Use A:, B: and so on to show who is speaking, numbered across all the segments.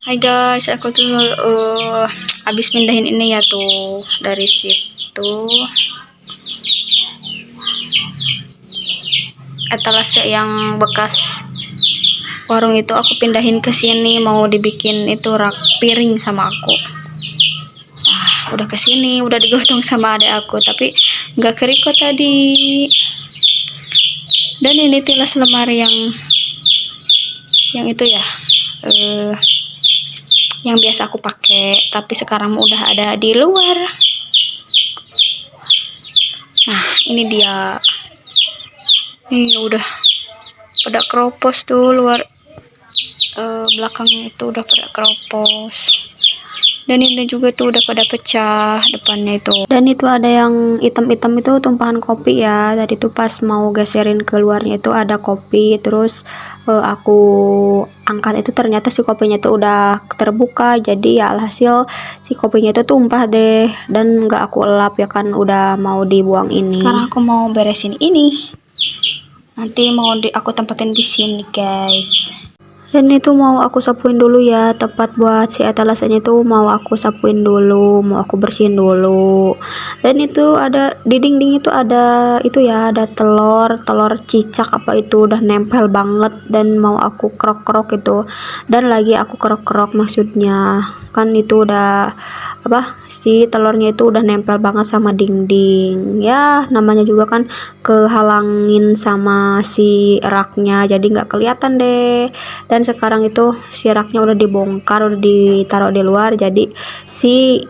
A: Hai guys, aku tuh habis pindahin ini ya tuh dari situ etalase yang bekas warung itu aku pindahin ke sini, mau dibikin itu rak piring sama aku. Udah kesini, udah digotong sama adek aku, tapi nggak keriko tadi. Dan ini tilas lemari yang itu ya, yang biasa aku pakai, tapi sekarang udah ada di luar. Nah, ini dia. Nih udah pada keropos tuh luar, belakangnya itu udah pada keropos. Dan ini juga tuh udah pada pecah depannya itu. Dan itu ada yang hitam-hitam itu tumpahan kopi ya. Tadi tuh pas mau geserin keluarnya itu ada kopi, terus aku angkat itu ternyata si kopinya tuh udah terbuka. Jadi ya alhasil si kopinya itu tumpah deh, dan nggak aku elap ya kan, udah mau dibuang ini. Sekarang aku mau beresin ini. Nanti mau aku tempatin di sini guys. Dan itu mau aku sapuin dulu ya, tempat buat si etalasenya itu mau aku sapuin dulu, mau aku bersihin dulu. Dan itu ada di dinding itu ada itu ya, ada telur cicak apa itu udah nempel banget, dan mau aku kerok-kerok itu. Dan lagi aku kerok-kerok, maksudnya kan itu udah apa, si telurnya itu udah nempel banget sama dinding ya, namanya juga kan kehalangin sama si raknya, jadi nggak kelihatan deh. Dan sekarang itu si raknya udah dibongkar, udah ditaruh di luar, jadi si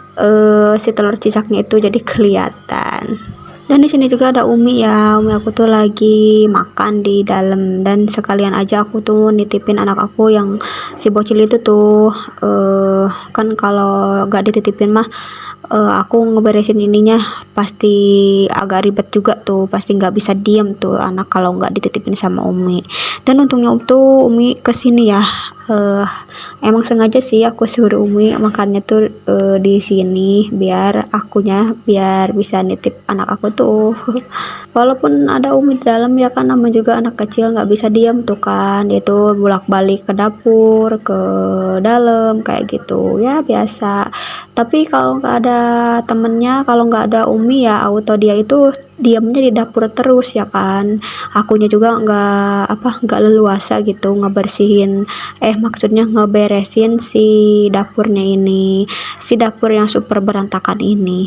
A: telur cicaknya itu jadi kelihatan. Dan di sini juga ada Umi ya, Umi aku tuh lagi makan di dalam, dan sekalian aja aku tuh nitipin anak aku yang si bocil itu tuh, kan kalau gak dititipin mah aku ngeberesin ininya pasti agak ribet juga tuh, pasti nggak bisa diem tuh anak kalau nggak dititipin sama Umi. Dan untungnya tuh Umi kesini ya, emang sengaja sih aku suruh Umi makannya tuh di sini biar biar bisa nitip anak aku tuh. Walaupun ada Umi di dalam ya kan, nama juga anak kecil nggak bisa diam tuh kan, dia tuh bolak-balik ke dapur, ke dalam kayak gitu ya biasa. Tapi kalau nggak ada temennya, kalau nggak ada Umi ya auto dia itu diamnya di dapur terus ya kan. Akunya juga nggak leluasa gitu ngebersihin, maksudnya ngeberesin si dapurnya ini, si dapur yang super berantakan ini.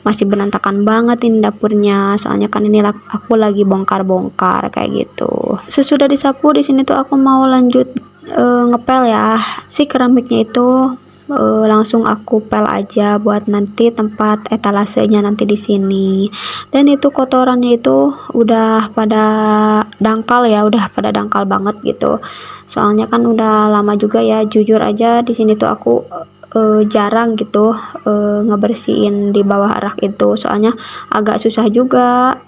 A: Masih berantakan banget ini dapurnya, soalnya kan ini aku lagi bongkar-bongkar kayak gitu. Sesudah disapu di sini tuh aku mau lanjut ngepel ya si keramiknya itu. Langsung aku pel aja buat nanti tempat etalasenya nanti di sini. Dan itu kotorannya itu udah pada dangkal ya, udah pada dangkal banget gitu. Soalnya kan udah lama juga ya, jujur aja di sini tuh aku jarang gitu ngebersihin di bawah rak itu, soalnya agak susah juga.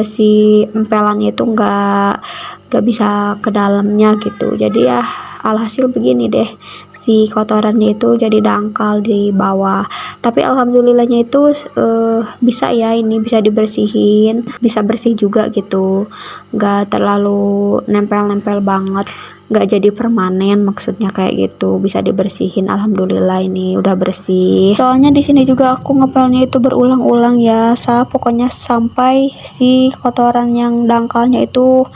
A: Si empelannya itu nggak bisa ke dalamnya gitu, jadi ya alhasil begini deh, si kotorannya itu jadi dangkal di bawah. Tapi alhamdulillahnya itu bisa ya, ini bisa dibersihin, bisa bersih juga gitu, nggak terlalu nempel-nempel banget, nggak jadi permanen, maksudnya kayak gitu, bisa dibersihin. Alhamdulillah ini udah bersih. Soalnya di sini juga aku ngepelnya itu berulang-ulang ya, pokoknya sampai si kotoran yang dangkalnya itu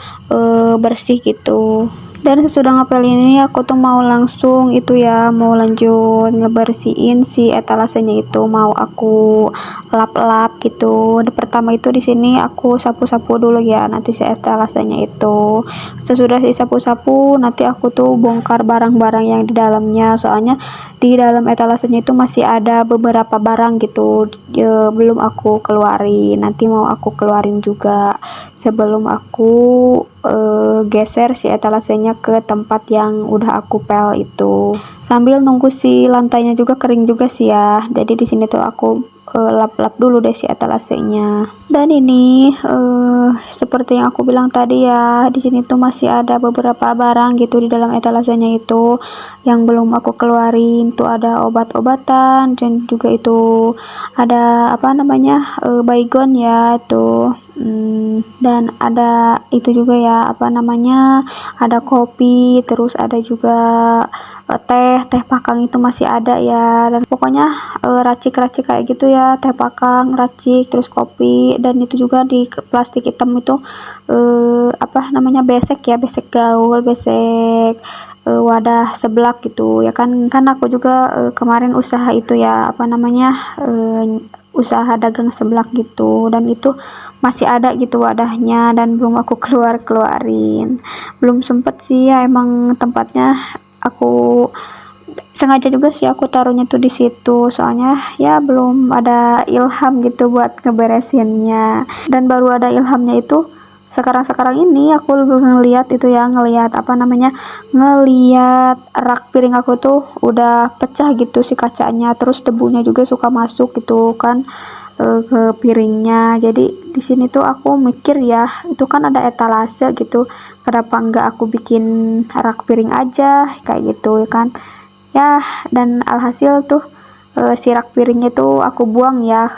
A: bersih gitu. Dan sesudah ngepel ini aku tuh mau langsung itu ya, mau lanjut ngebersihin si etalasenya itu, mau aku lap-lap gitu. Pertama itu di sini aku sapu-sapu dulu ya, nanti si etalasenya itu. Sesudah si sapu-sapu nanti aku tuh bongkar barang-barang yang di dalamnya, soalnya di dalam etalasenya itu masih ada beberapa barang gitu, belum aku keluarin, nanti mau aku keluarin juga sebelum aku geser si etalasenya ke tempat yang udah aku pel itu, sambil nunggu si lantainya juga kering juga sih ya. Jadi di sini tuh aku lap-lap dulu deh si etalasenya. Dan ini seperti yang aku bilang tadi ya, di sini tuh masih ada beberapa barang gitu di dalam etalasenya itu yang belum aku keluarin. Tuh ada obat-obatan, dan juga itu ada apa namanya baygon ya tuh, Dan ada itu juga ya, apa namanya, ada kopi, terus ada juga teh pakang itu masih ada ya, dan pokoknya racik-racik kayak gitu ya, teh pakang, racik, terus kopi, dan itu juga di plastik hitam itu apa namanya, besek ya, besek gaul, besek wadah seblak gitu ya kan. Aku juga kemarin usaha itu ya, apa namanya, usaha dagang seblak gitu, dan itu masih ada gitu wadahnya, dan belum aku keluarin, belum sempet sih ya, emang tempatnya aku sengaja juga sih aku taruhnya tuh di situ, soalnya ya belum ada ilham gitu buat ngeberesinnya, dan baru ada ilhamnya itu sekarang ini. Aku ngeliat itu ya, ngeliat apa namanya, ngeliat rak piring aku tuh udah pecah gitu si kacanya, terus debunya juga suka masuk gitu kan ke piringnya. Jadi di sini tuh aku mikir ya, itu kan ada etalase gitu, kenapa enggak aku bikin rak piring aja kayak gitu ya kan ya. Dan alhasil tuh si rak piringnya tuh aku buang ya,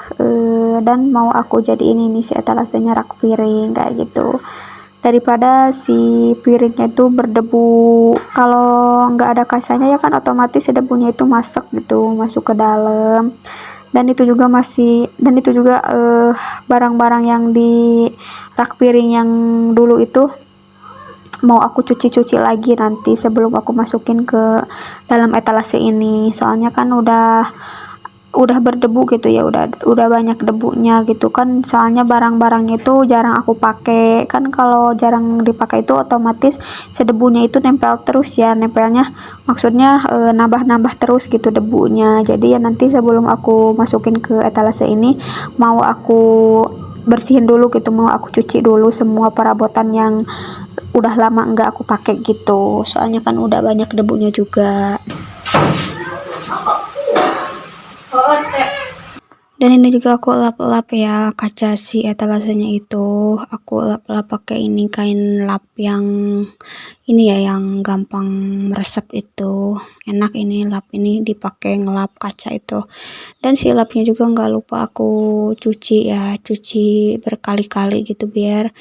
A: dan mau aku jadiin ini si etalasenya rak piring kayak gitu, daripada si piringnya tuh berdebu. Kalau nggak ada kacanya ya kan otomatis si debunya itu masuk ke dalam. Dan itu juga barang-barang yang di rak piring yang dulu itu mau aku cuci-cuci lagi nanti sebelum aku masukin ke dalam etalase ini, soalnya kan udah berdebu gitu ya, udah banyak debunya gitu kan, soalnya barang-barangnya itu jarang aku pakai kan. Kalau jarang dipakai itu otomatis sedebunya itu nempel terus ya, nempelnya maksudnya nambah-nambah terus gitu debunya. Jadi ya nanti sebelum aku masukin ke etalase ini mau aku bersihin dulu gitu, mau aku cuci dulu semua perabotan yang udah lama enggak aku pakai gitu, soalnya kan udah banyak debunya juga. Dan ini juga aku lap-lap ya kaca si etalasenya itu, aku lap-lap pakai ini kain lap yang ini ya, yang gampang meresap itu, enak ini lap ini dipakai ngelap kaca itu. Dan si lapnya juga nggak lupa aku cuci ya, cuci berkali-kali gitu biar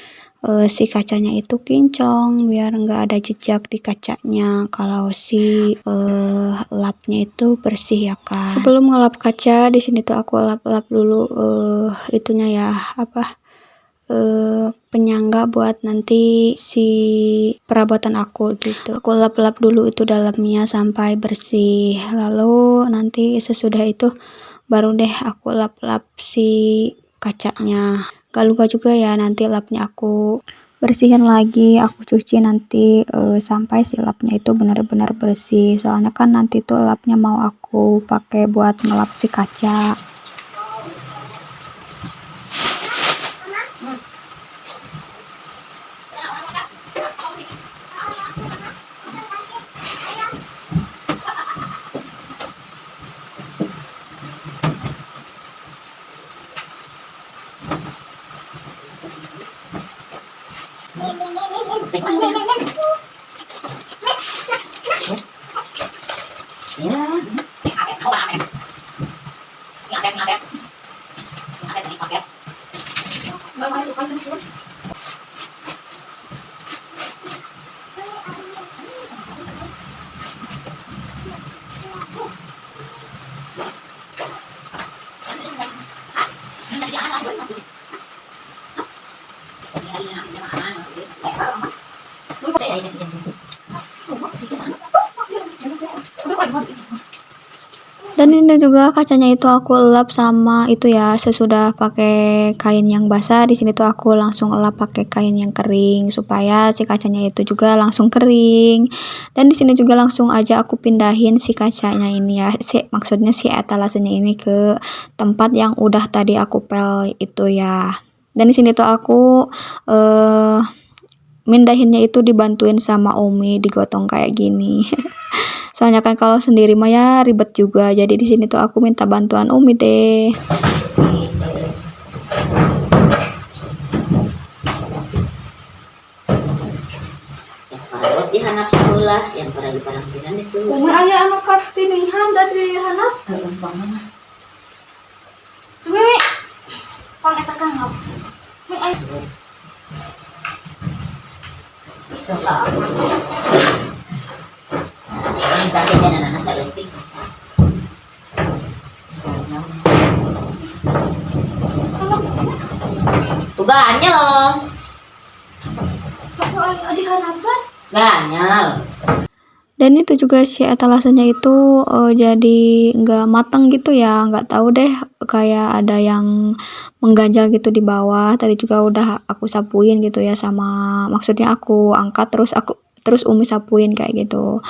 A: si kacanya itu kinclong, biar nggak ada jejak di kacanya kalau si lapnya itu bersih ya kan. Sebelum ngelap kaca di sini tuh aku lap-lap dulu itunya ya, apa, penyangga buat nanti si perabotan aku gitu. Aku lap-lap dulu itu dalamnya sampai bersih, lalu nanti sesudah itu baru deh aku lap-lap si kacanya. Gak lupa juga ya, nanti lapnya aku bersihin lagi, aku cuci nanti sampai si lapnya itu benar-benar bersih, soalnya kan nanti tuh lapnya mau aku pakai buat ngelap si kaca. Dan ini juga kacanya itu aku lap sama itu ya, sesudah pakai kain yang basah, di sini tuh aku langsung lap pakai kain yang kering supaya si kacanya itu juga langsung kering. Dan di sini juga langsung aja aku pindahin si kacanya ini ya, maksudnya si etalasenya ini ke tempat yang udah tadi aku pel itu ya. Dan di sini tuh aku mindahinnya itu dibantuin sama Umi, digotong kayak gini. Soalnya kan kalau sendiri mah ya ribet juga. Jadi di sini tuh aku minta bantuan Umi deh.
B: Parawat di hanap sekolah yang para di parangkiran itu.
A: Umi aya anu katinihan dari hanap.
B: Gampang mana?
A: Umi, pang eta kan ngap. Umi
B: Suka. Ang dati dyan na nasa electric. Tuh Ganyal.
A: Dan itu juga si etalasenya itu jadi nggak matang gitu ya, nggak tahu deh, kayak ada yang mengganjal gitu di bawah. Tadi juga udah aku sapuin gitu ya, maksudnya aku angkat terus Umi sapuin kayak gitu.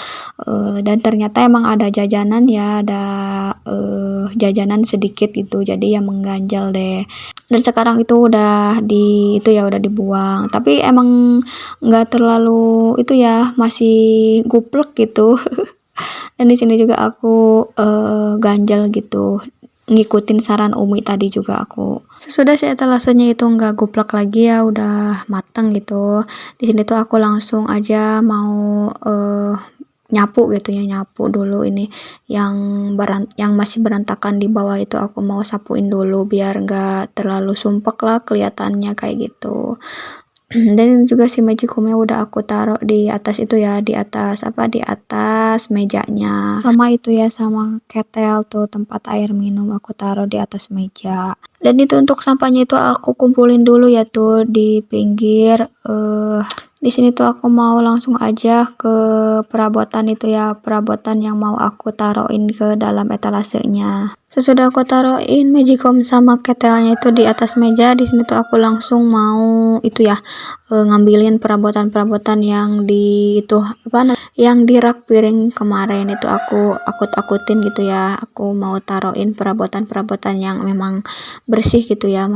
A: Dan ternyata emang ada jajanan ya, ada jajanan sedikit gitu, jadi ya mengganjal deh. Dan sekarang itu udah udah dibuang, tapi emang nggak terlalu itu ya, masih guplek gitu. Dan di sini juga aku ganjal gitu, ngikutin saran Umi tadi juga aku. Sesudah si etalasenya itu nggak guplak lagi ya, udah mateng gitu. Di sini tuh aku langsung aja mau nyapu gitu ya, nyapu dulu ini yang masih berantakan di bawah itu aku mau sapuin dulu biar nggak terlalu sumpek lah kelihatannya kayak gitu. Dan juga si magicomnya udah aku taruh di atas itu ya, di atas mejanya. Sama itu ya, sama ketel tuh tempat air minum aku taruh di atas meja. Dan itu untuk sampahnya itu aku kumpulin dulu ya tuh di pinggir. Di sini tuh aku mau langsung aja ke perabotan itu ya, perabotan yang mau aku taruhin ke dalam etalasenya. Sesudah aku taruhin magicom sama ketelnya itu di atas meja, di sini tuh aku langsung mau itu ya, ngambilin perabotan-perabotan yang yang di rak piring kemarin itu aku akut-akutin gitu ya. Aku mau taruhin perabotan-perabotan yang memang bersih gitu ya,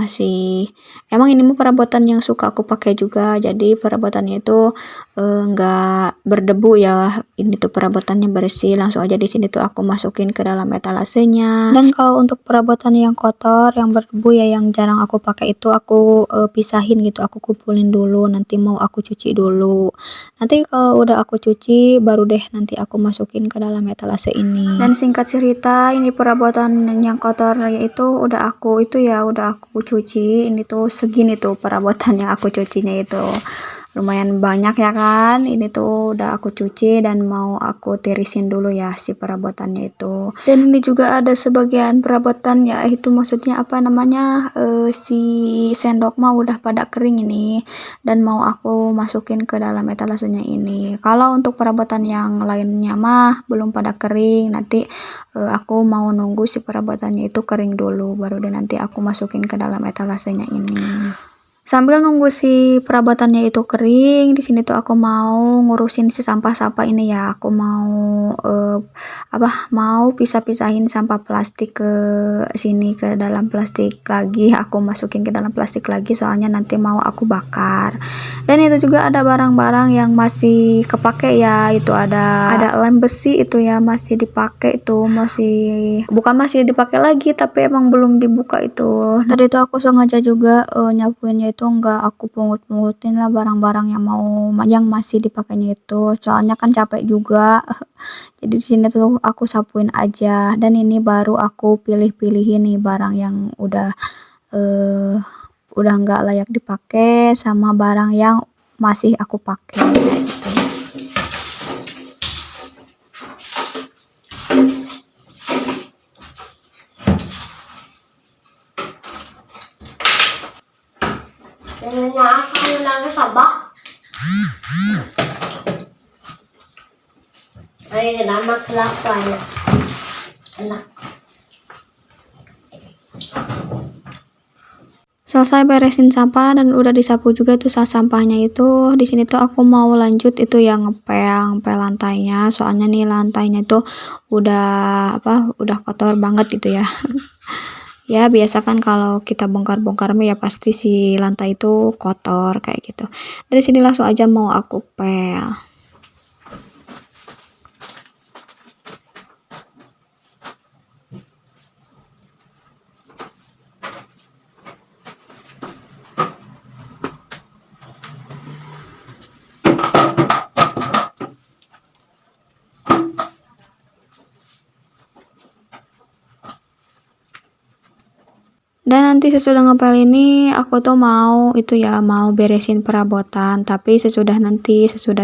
A: emang ini mah perabotan yang suka aku pakai juga, jadi perabotannya itu nggak berdebu ya. Ini tuh perabotannya bersih, langsung aja di sini tuh aku masukin ke dalam etalasenya. Dan kalau untuk perabotan yang kotor, yang berdebu ya, yang jarang aku pakai itu aku pisahin gitu, aku kumpulin dulu, nanti mau aku cuci dulu. Nanti kalau udah aku cuci baru deh nanti aku masukin ke dalam etalase ini. Dan singkat cerita, ini perabotan yang kotor itu udah aku cuci. Ini tuh segini tuh perabotan yang aku cucinya itu. Lumayan banyak ya kan. Ini tuh udah aku cuci dan mau aku tirisin dulu ya si perabotannya itu. Dan ini juga ada sebagian perabotan ya, itu maksudnya si sendok mah udah pada kering ini dan mau aku masukin ke dalam etalasenya ini. Kalau untuk perabotan yang lainnya mah belum pada kering, nanti aku mau nunggu si perabotannya itu kering dulu baru deh nanti aku masukin ke dalam etalasenya ini. Sambil nunggu si perabotannya itu kering, di sini tuh aku mau ngurusin si sampah-sampah ini ya. Aku mau mau pisah-pisahin sampah plastik ke sini, ke dalam plastik lagi. Aku masukin ke dalam plastik lagi soalnya nanti mau aku bakar. Dan itu juga ada barang-barang yang masih kepake ya. Itu ada lem besi itu ya, masih dipakai itu, bukan masih dipakai lagi tapi emang belum dibuka itu. Tadi itu aku sengaja juga nyapuinnya itu nggak aku pungut-pungutin lah barang-barang yang masih dipakainya itu, soalnya kan capek juga. Jadi di sini tuh aku sapuin aja, dan ini baru aku pilih-pilihin nih barang yang udah nggak layak dipakai sama barang yang masih aku pakai gitu.
B: Kayaknya aku nangis sabak. Ay, nama kelakuan. Enak.
A: Selesai beresin sampah dan udah disapu juga tuh sampahnya itu. Di sini tuh aku mau lanjut itu yang ngepel lantainya, soalnya nih lantainya tuh udah kotor banget gitu ya. Ya biasa kan kalau kita bongkar-bongkar ya pasti si lantai itu kotor kayak gitu. Dari sini langsung aja mau aku pel. Dan nanti sesudah ngepel ini aku tuh mau itu ya, mau beresin perabotan, tapi sesudah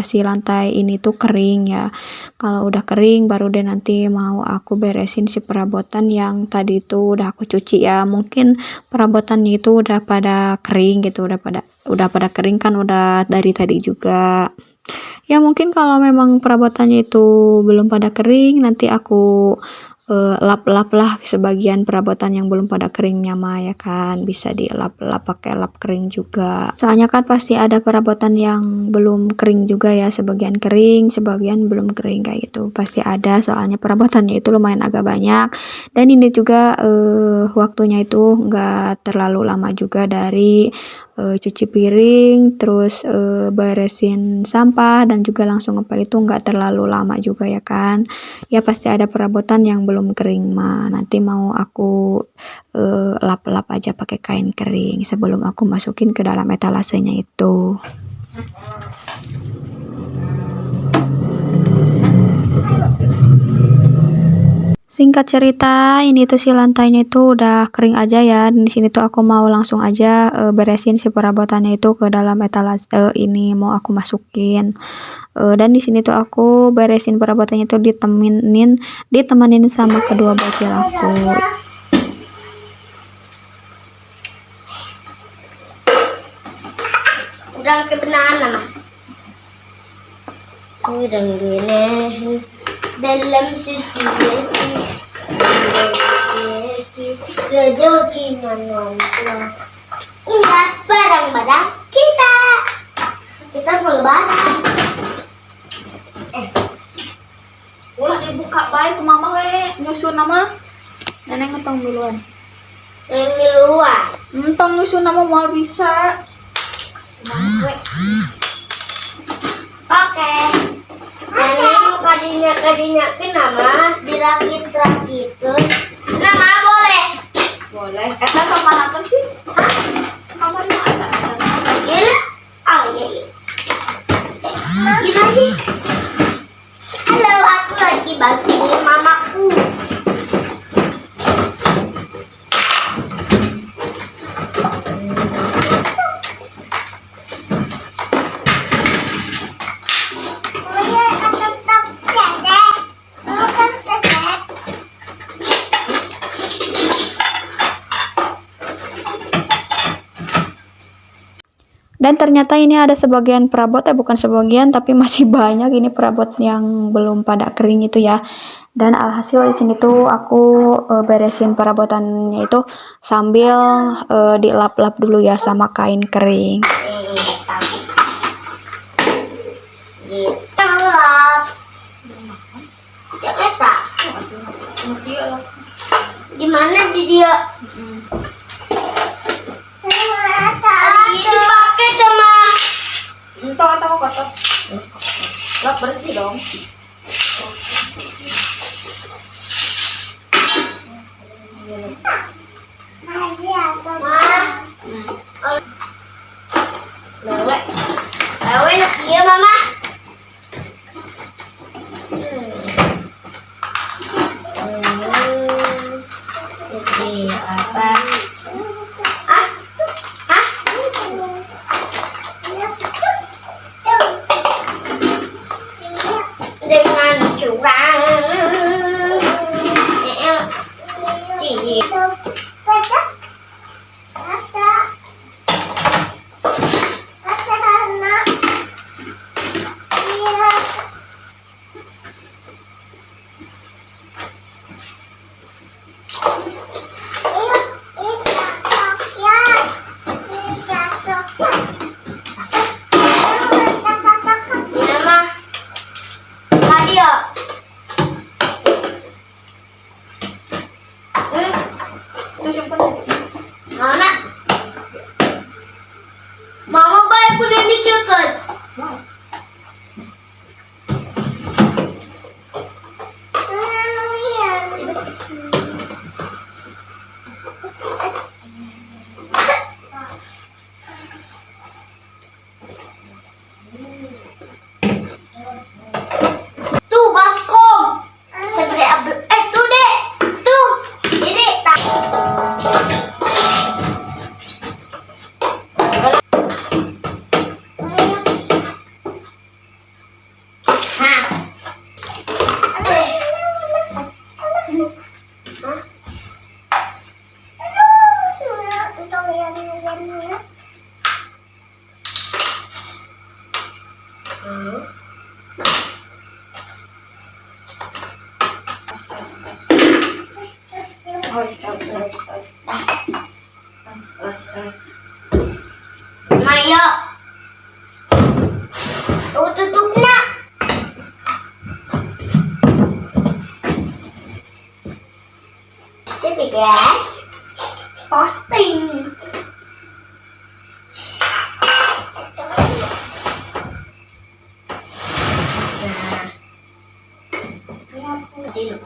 A: si lantai ini tuh kering ya. Kalau udah kering baru deh nanti mau aku beresin si perabotan yang tadi itu udah aku cuci ya. Mungkin perabotannya itu udah pada kering gitu, udah pada kering kan, udah dari tadi juga. Ya mungkin kalau memang perabotannya itu belum pada kering, nanti aku lap-lap lah sebagian perabotan yang belum pada keringnya mah ya kan, bisa dilap-lap pakai lap kering juga. Soalnya kan pasti ada perabotan yang belum kering juga ya, sebagian kering, sebagian belum kering kayak gitu. Pasti ada, soalnya perabotannya itu lumayan agak banyak. Dan ini juga waktunya itu nggak terlalu lama juga, dari cuci piring, terus beresin sampah, dan juga langsung ngepel itu nggak terlalu lama juga ya kan. Ya pasti ada perabotan yang belum kering mah, nanti mau aku lap-lap aja pakai kain kering sebelum aku masukin ke dalam etalasenya itu. Singkat cerita, ini tuh si lantainya itu udah kering aja ya. Dan di sini tuh aku mau langsung aja beresin si perabotannya itu ke dalam etalase ini, mau aku masukin. Dan di sini tuh aku beresin perabotannya tuh ditemenin sama kedua bocil aku.
B: Udah ke banana. Udah gini dalam susu rezeki menonton. Indah barang-barang kita mau lebaran.
A: Ulah dibuka baik ke mama nyusun nama. Nenek ngetong duluan.
B: Ini luar.
A: Entong nyusun nama mau bisa.
B: Oke. Nenek mau kadinya nama dirakit-rakit. Nama boleh.
A: Boleh. Kamar apa sih?
B: Hah?
A: Kamarnya ada.
B: Iya. Oh iya. Gimana sih? Halo, aku lagi bantuin mamaku.
A: Dan ternyata ini ada sebagian perabot, bukan sebagian tapi masih banyak ini perabot yang belum pada kering itu ya. Dan alhasil di sini tuh aku beresin perabotannya itu sambil dilap-lap dulu ya sama kain kering.
B: Gimana di dia? Dipakai sama
A: Entah atau kotor. Lap bersih dong.
B: Lewe nak dia mama. Ini apa? Mayo, tutup na. Sige guys, posting. Tilo.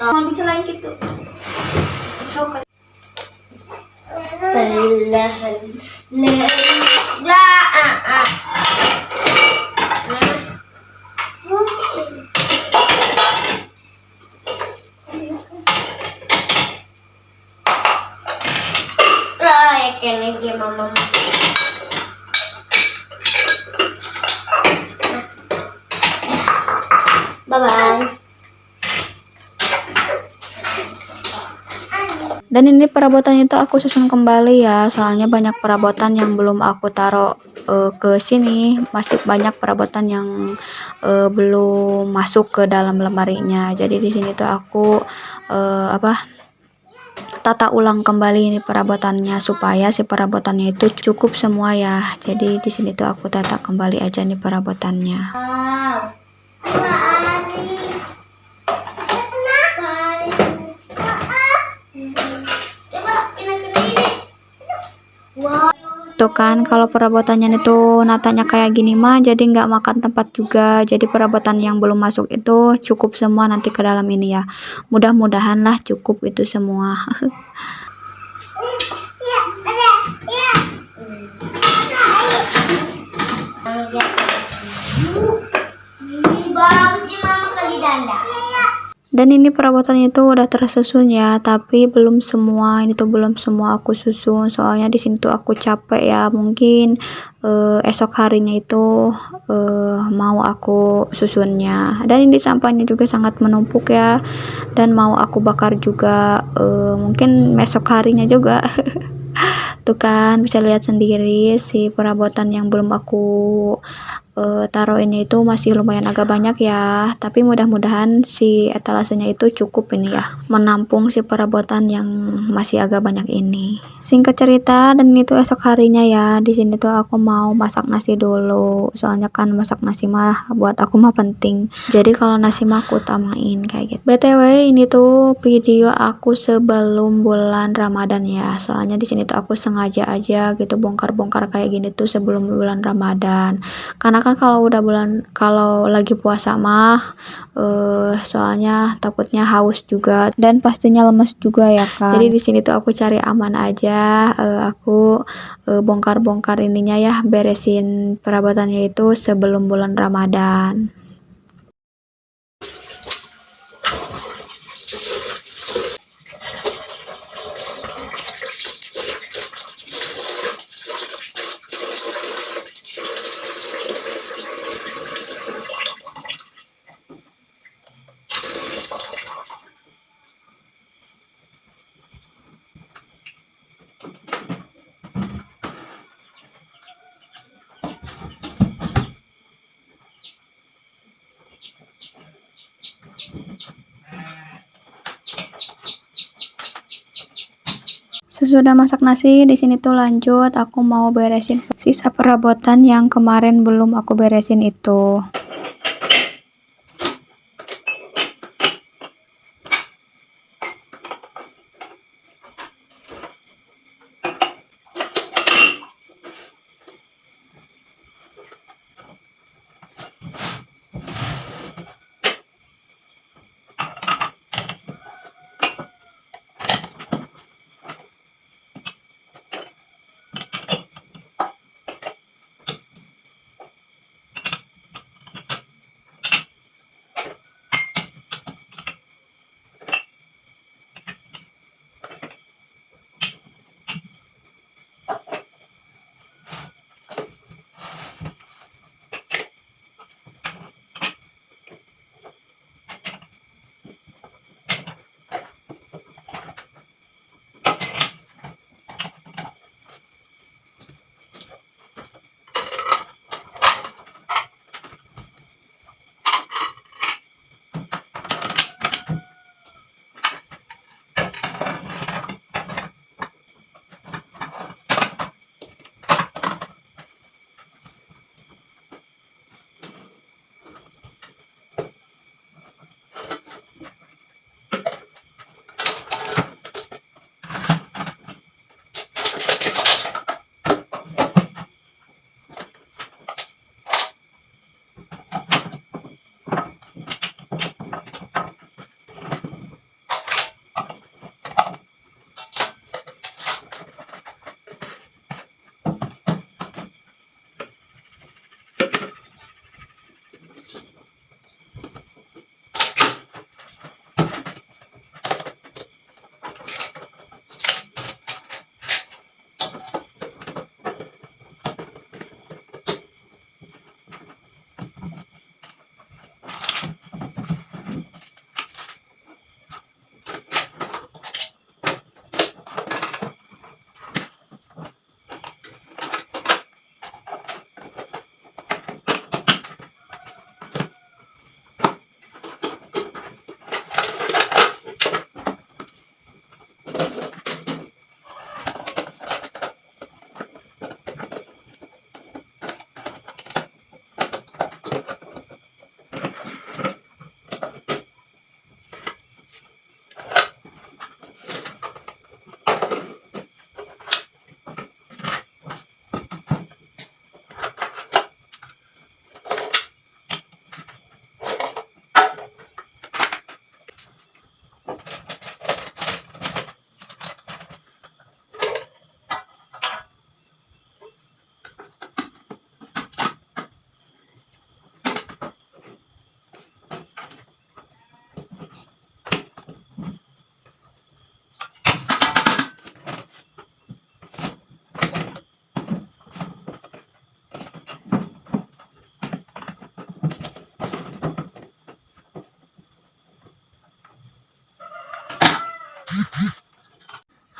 B: Mau dicelain gitu. Perlahan lah kene dia mama. Bye bye.
A: Dan ini perabotannya itu aku susun kembali ya, soalnya banyak perabotan yang belum aku taruh ke sini, masih banyak perabotan yang belum masuk ke dalam lemarinya. Jadi di sini tuh aku tata ulang kembali ini perabotannya supaya si perabotannya itu cukup semua ya. Jadi di sini tuh aku tata kembali aja nih perabotannya. Tuh kan kalau perabotannya itu natanya kayak gini mah jadi nggak makan tempat juga. Jadi perabotan yang belum masuk itu cukup semua nanti ke dalam ini ya. Mudah-mudahan lah cukup itu semua. Dan ini perabotannya itu udah tersusun ya, tapi belum semua, ini tuh belum semua aku susun, soalnya di sini tuh aku capek ya, mungkin esok harinya itu mau aku susunnya. Dan ini sampahnya juga sangat menumpuk ya, dan mau aku bakar juga, mungkin besok harinya juga. Tuh kan bisa lihat sendiri si perabotan yang belum aku taruh ini itu masih lumayan agak banyak ya, tapi mudah-mudahan si etalasenya itu cukup ini ya, menampung si perabotan yang masih agak banyak ini. Singkat cerita, dan itu esok harinya ya, di sini tuh aku mau masak nasi dulu, soalnya kan masak nasi mah buat aku mah penting, jadi kalau nasi mah aku utamain kayak gitu. BTW ini tuh video aku sebelum bulan Ramadan ya, soalnya di sini tuh aku sengaja aja gitu bongkar-bongkar kayak gini tuh sebelum bulan Ramadan, karena kan kalau lagi puasa mah soalnya takutnya haus juga dan pastinya lemes juga ya kan. Jadi di sini tuh aku cari aman aja, aku bongkar-bongkar ininya ya, beresin perabotannya itu sebelum bulan Ramadan. Sesudah masak nasi, di sini tuh lanjut aku mau beresin sisa perabotan yang kemarin belum aku beresin itu.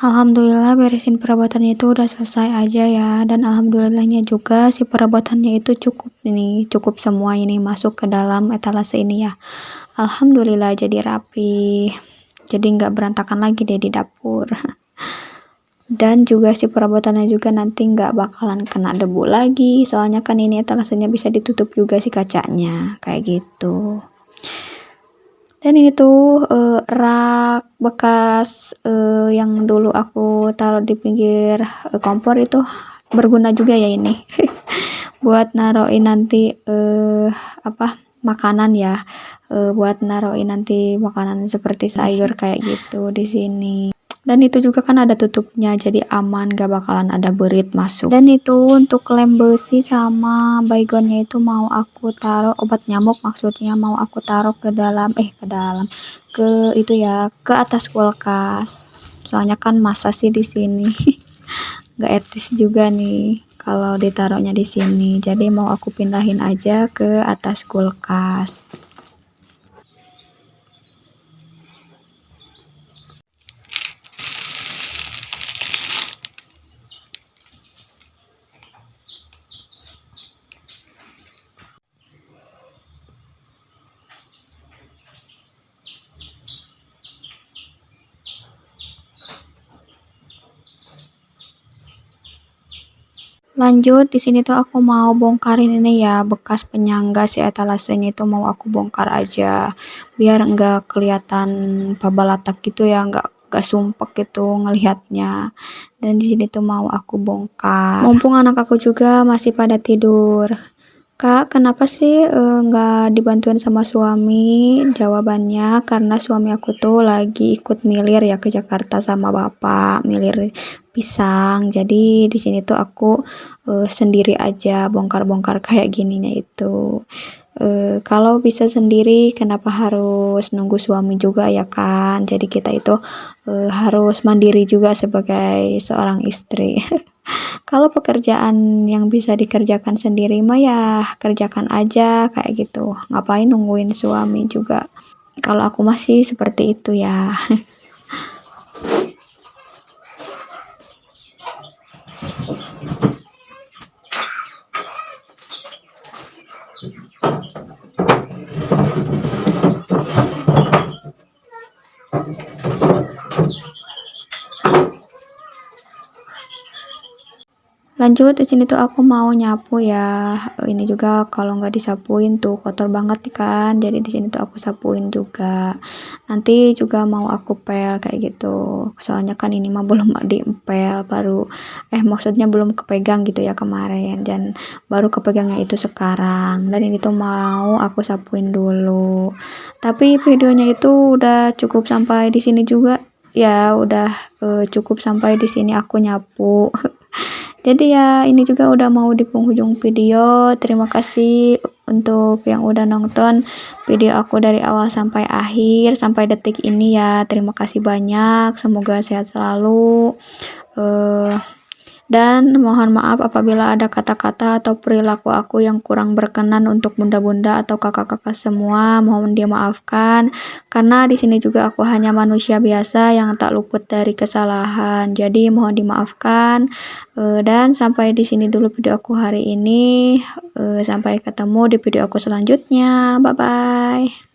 A: Alhamdulillah beresin perabotannya itu udah selesai aja ya, dan alhamdulillahnya juga si perabotannya itu cukup semua ini masuk ke dalam etalase ini ya. Alhamdulillah jadi rapi, jadi nggak berantakan lagi deh di dapur. Dan juga si perabotannya juga nanti nggak bakalan kena debu lagi, soalnya kan ini etalasenya bisa ditutup juga si kacanya, kayak gitu. Dan ini tuh rak bekas yang dulu aku taruh di pinggir kompor itu berguna juga ya ini. Buat naruhin nanti makanan ya. Buat naruhin nanti makanan seperti sayur kayak gitu di sini. Dan itu juga kan ada tutupnya, jadi aman, gak bakalan ada berit masuk. Dan itu untuk lem besi sama baygonnya itu mau aku taruh, obat nyamuk maksudnya, mau aku taruh ke itu ya, ke atas kulkas. Soalnya kan masa sih di sini gak etis juga nih kalau ditaruhnya di sini. Jadi mau aku pindahin aja ke atas kulkas. Lanjut, di sini tuh aku mau bongkarin ini ya, bekas penyangga si etalasenya itu mau aku bongkar aja, biar enggak kelihatan pabalatak gitu ya, enggak sumpek gitu ngelihatnya. Dan di sini tuh mau aku bongkar. Mumpung anak aku juga masih pada tidur. Kak, kenapa sih nggak dibantuin sama suami? Jawabannya karena suami aku tuh lagi ikut milir ya ke Jakarta sama bapak, milir pisang. Jadi di sini tuh aku sendiri aja bongkar-bongkar kayak gininya itu. Kalau bisa sendiri, kenapa harus nunggu suami juga ya kan? Jadi kita itu harus mandiri juga sebagai seorang istri. Kalau pekerjaan yang bisa dikerjakan sendiri mah ya kerjakan aja kayak gitu. Ngapain nungguin suami juga. Kalau aku masih seperti itu ya. Lanjut, di sini tuh aku mau nyapu ya. Ini juga kalau nggak disapuin tuh kotor banget kan. Jadi di sini tuh aku sapuin juga. Nanti juga mau aku pel kayak gitu. Soalnya kan ini mah belum diempel, maksudnya belum kepegang gitu ya kemarin, dan baru kepegangnya itu sekarang. Dan ini tuh mau aku sapuin dulu. Tapi videonya itu udah cukup sampai di sini juga. Ya, udah cukup sampai di sini aku nyapu. Jadi ya ini juga udah mau di penghujung video. Terima kasih untuk yang udah nonton video aku dari awal sampai akhir, sampai detik ini ya. Terima kasih banyak. Semoga sehat selalu. Dan mohon maaf apabila ada kata-kata atau perilaku aku yang kurang berkenan untuk bunda-bunda atau kakak-kakak semua, mohon dimaafkan. Karena di sini juga aku hanya manusia biasa yang tak luput dari kesalahan. Jadi mohon dimaafkan. Dan sampai di sini dulu video aku hari ini. Sampai ketemu di video aku selanjutnya. Bye bye.